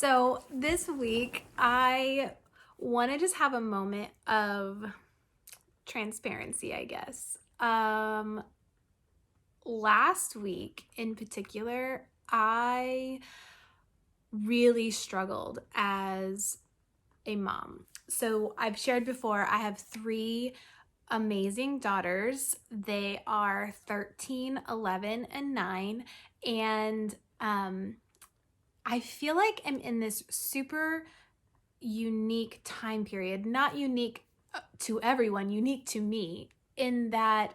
So this week, I want to just have a moment of transparency, I guess. Last week in particular, I really struggled as a mom. So I've shared before, I have three amazing daughters. They are 13, 11, and 9. And I feel like I'm in this super unique time period, not unique to everyone, unique to me, in that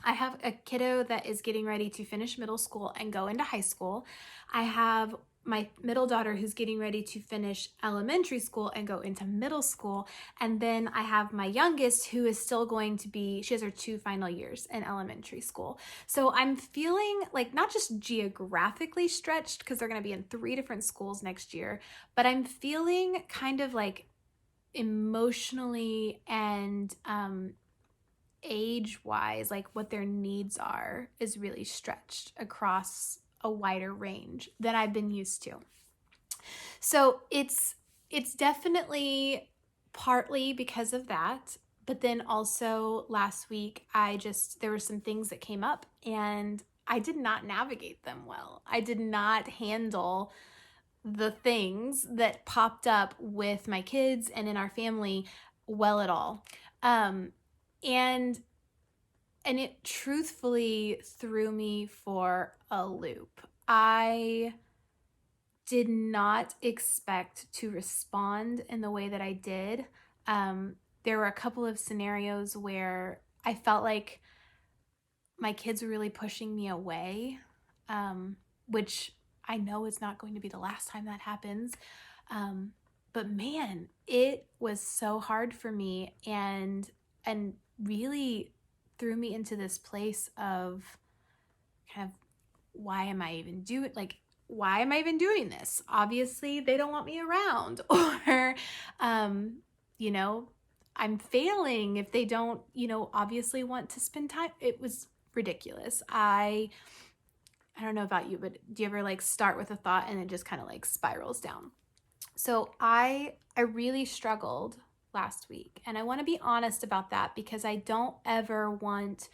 I have a kiddo that is getting ready to finish middle school and go into high school. I have my middle daughter who's getting ready to finish elementary school and go into middle school. And then I have my youngest who is still going to be, she has her 2 final years in elementary school. So I'm feeling like not just geographically stretched because they're going to be in 3 different schools next year, but I'm feeling kind of like emotionally and age-wise, like what their needs are is really stretched across a wider range than I've been used to. So it's definitely partly because of that, but then also last week there were some things that came up and I did not navigate them well. I did not handle the things that popped up with my kids and in our family well at all. And it truthfully threw me for a loop. I did not expect to respond in the way that I did. There were a couple of scenarios where I felt like my kids were really pushing me away, which I know is not going to be the last time that happens. But man, it was so hard for me and really threw me into this place of kind of why am I even doing this? Obviously, they don't want me around, or I'm failing if they don't, obviously want to spend time. It was ridiculous. I don't know about you, but do you ever like start with a thought and it just kind of like spirals down? So I really struggled last week, and I want to be honest about that because I don't ever want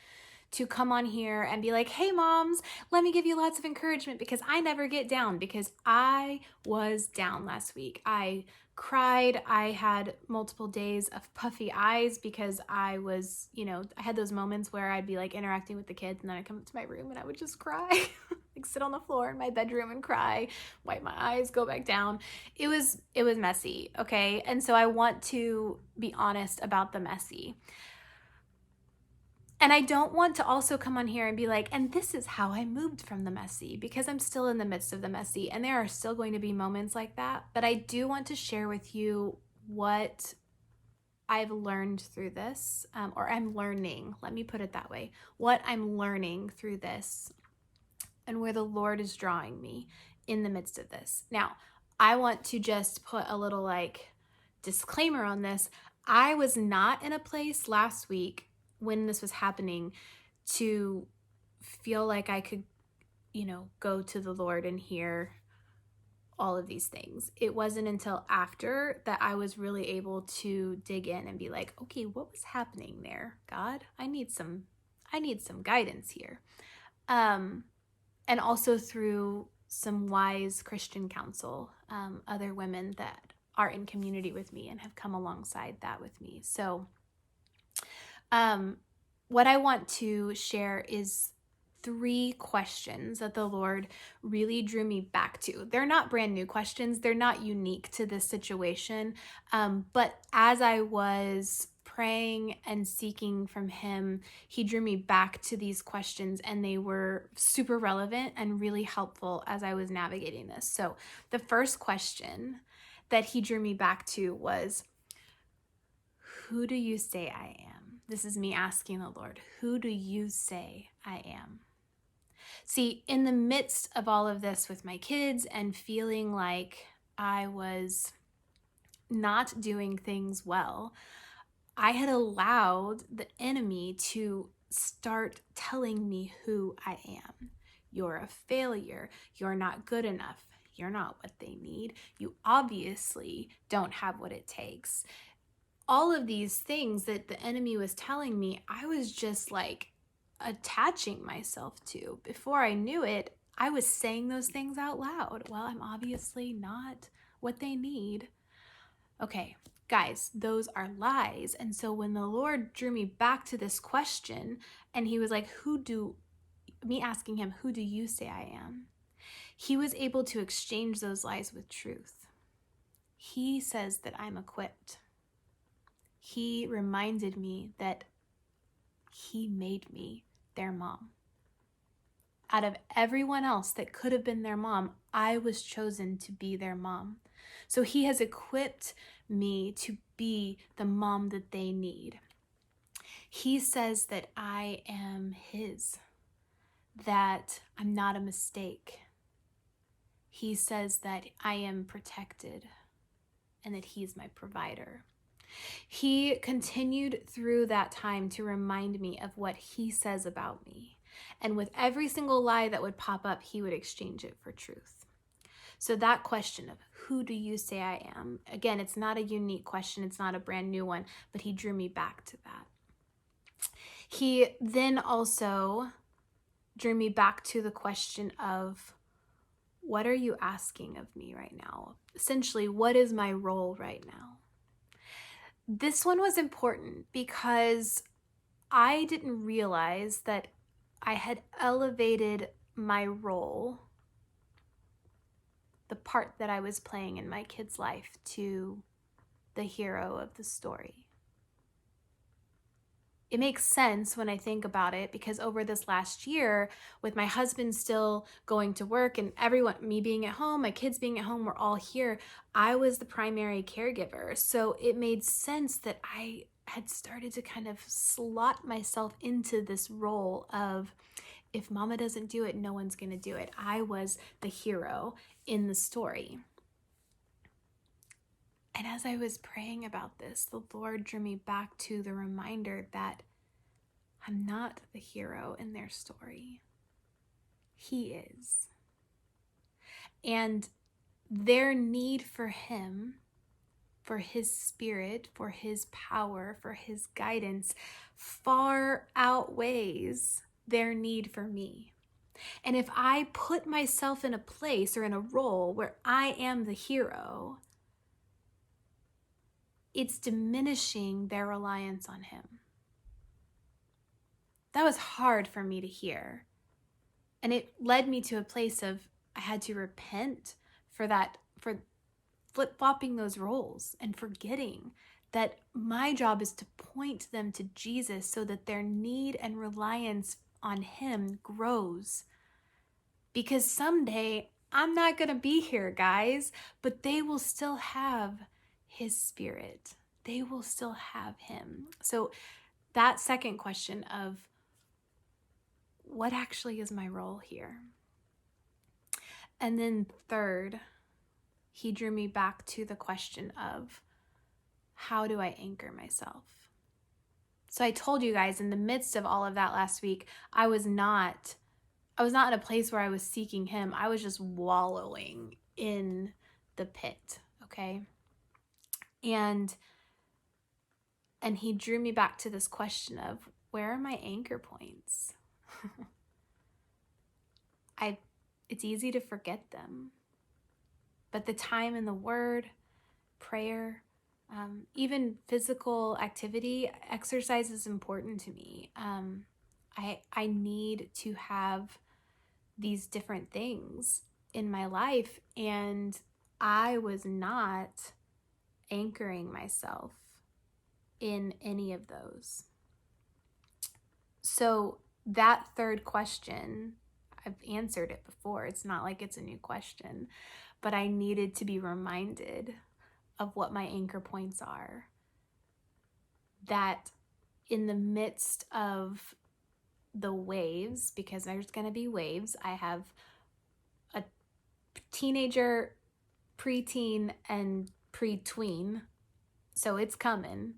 to come on here and be like, hey moms, let me give you lots of encouragement, because I never get down, because I was down last week. I cried. I had multiple days of puffy eyes because I was, I had those moments where I'd be like interacting with the kids and then I'd come up to my room and I would just cry, like sit on the floor in my bedroom and cry, wipe my eyes, go back down. It was messy, okay? And so I want to be honest about the messy. And I don't want to also come on here and be like, and this is how I moved from the messy, because I'm still in the midst of the messy and there are still going to be moments like that. But I do want to share with you what I've learned through this, or I'm learning, let me put it that way, what I'm learning through this and where the Lord is drawing me in the midst of this. Now, I want to just put a little like disclaimer on this. I was not in a place last week when this was happening to feel like I could, go to the Lord and hear all of these things. It wasn't until after that I was really able to dig in and be like, okay, what was happening there, God? I need some guidance here. And also through some wise Christian counsel, other women that are in community with me and have come alongside that with me. So what I want to share is 3 questions that the Lord really drew me back to. They're not brand new questions. They're not unique to this situation. But as I was praying and seeking from Him, He drew me back to these questions, and they were super relevant and really helpful as I was navigating this. So the first question that He drew me back to was, who do you say I am? This is me asking the Lord, who do you say I am? See, in the midst of all of this with my kids and feeling like I was not doing things well, I had allowed the enemy to start telling me who I am. You're a failure. You're not good enough. You're not what they need. You obviously don't have what it takes. All of these things that the enemy was telling me, I was just like attaching myself to. Before I knew it, I was saying those things out loud. Well, I'm obviously not what they need. Okay, guys, those are lies. And so when the Lord drew me back to this question, and he was like, me asking him, who do you say I am? He was able to exchange those lies with truth. He says that I'm equipped. He reminded me that he made me their mom. Out of everyone else that could have been their mom, I was chosen to be their mom. So he has equipped me to be the mom that they need. He says that I am his, that I'm not a mistake. He says that I am protected and that he's my provider. He continued through that time to remind me of what he says about me. And with every single lie that would pop up, he would exchange it for truth. So that question of who do you say I am? Again, it's not a unique question. It's not a brand new one, but he drew me back to that. He then also drew me back to the question of, what are you asking of me right now? Essentially, what is my role right now? This one was important because I didn't realize that I had elevated my role, the part that I was playing in my kid's life, to the hero of the story. It makes sense when I think about it, because over this last year, with my husband still going to work and everyone, me being at home, my kids being at home, we're all here, I was the primary caregiver. So it made sense that I had started to kind of slot myself into this role of, if mama doesn't do it, no one's going to do it. I was the hero in the story. And as I was praying about this, the Lord drew me back to the reminder that I'm not the hero in their story. He is. And their need for him, for his spirit, for his power, for his guidance, far outweighs their need for me. And if I put myself in a place or in a role where I am the hero, it's diminishing their reliance on him. That was hard for me to hear. And it led me to a place of, I had to repent for that, for flip-flopping those roles and forgetting that my job is to point them to Jesus so that their need and reliance on him grows. Because someday I'm not going to be here, guys, but they will still have his spirit. They will still have him. So that second question of, what actually is my role here? And then third, he drew me back to the question of, how do I anchor myself? So I told you guys, in the midst of all of that last week, I was not in a place where I was seeking him. I was just wallowing in the pit, okay? And he drew me back to this question of, where are my anchor points? It's easy to forget them. But the time in the Word, prayer, even physical activity, exercise is important to me. I need to have these different things in my life, and I was not anchoring myself in any of those. So that third question, I've answered it before. It's not like it's a new question, but I needed to be reminded of what my anchor points are. That in the midst of the waves, because there's going to be waves, I have a teenager, preteen, and pre-tween, so it's coming.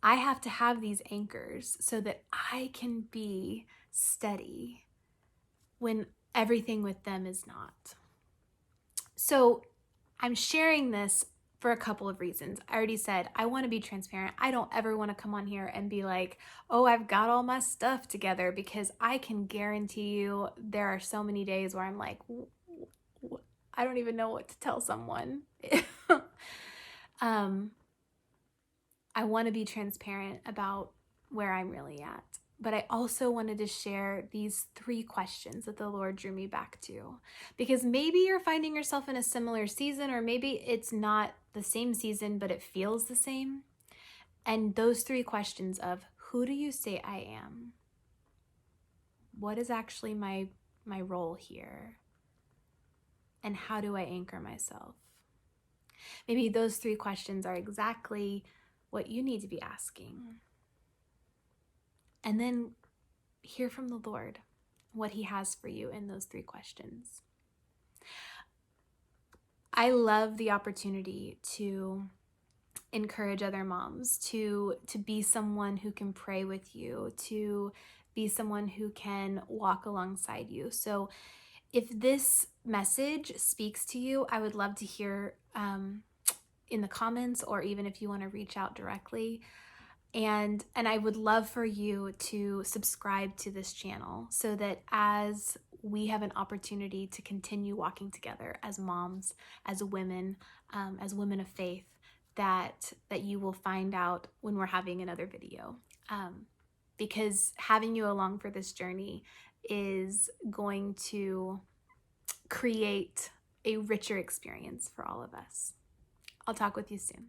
I have to have these anchors so that I can be steady when everything with them is not. So I'm sharing this for a couple of reasons. I already said I want to be transparent. I don't ever want to come on here and be like, oh, I've got all my stuff together, because I can guarantee you there are so many days where I'm like, I don't even know what to tell someone. I want to be transparent about where I'm really at. But I also wanted to share these 3 questions that the Lord drew me back to. Because maybe you're finding yourself in a similar season, or maybe it's not the same season, but it feels the same. And those 3 questions of, who do you say I am? What is actually my role here? And how do I anchor myself? Maybe those 3 questions are exactly what you need to be asking. And then hear from the Lord what he has for you in those 3 questions. I love the opportunity to encourage other moms, to be someone who can pray with you, to be someone who can walk alongside you. So if this message speaks to you, I would love to hear in the comments, or even if you want to reach out directly. And I would love for you to subscribe to this channel so that as we have an opportunity to continue walking together as moms, as women of faith, that you will find out when we're having another video. Because having you along for this journey is going to create a richer experience for all of us. I'll talk with you soon.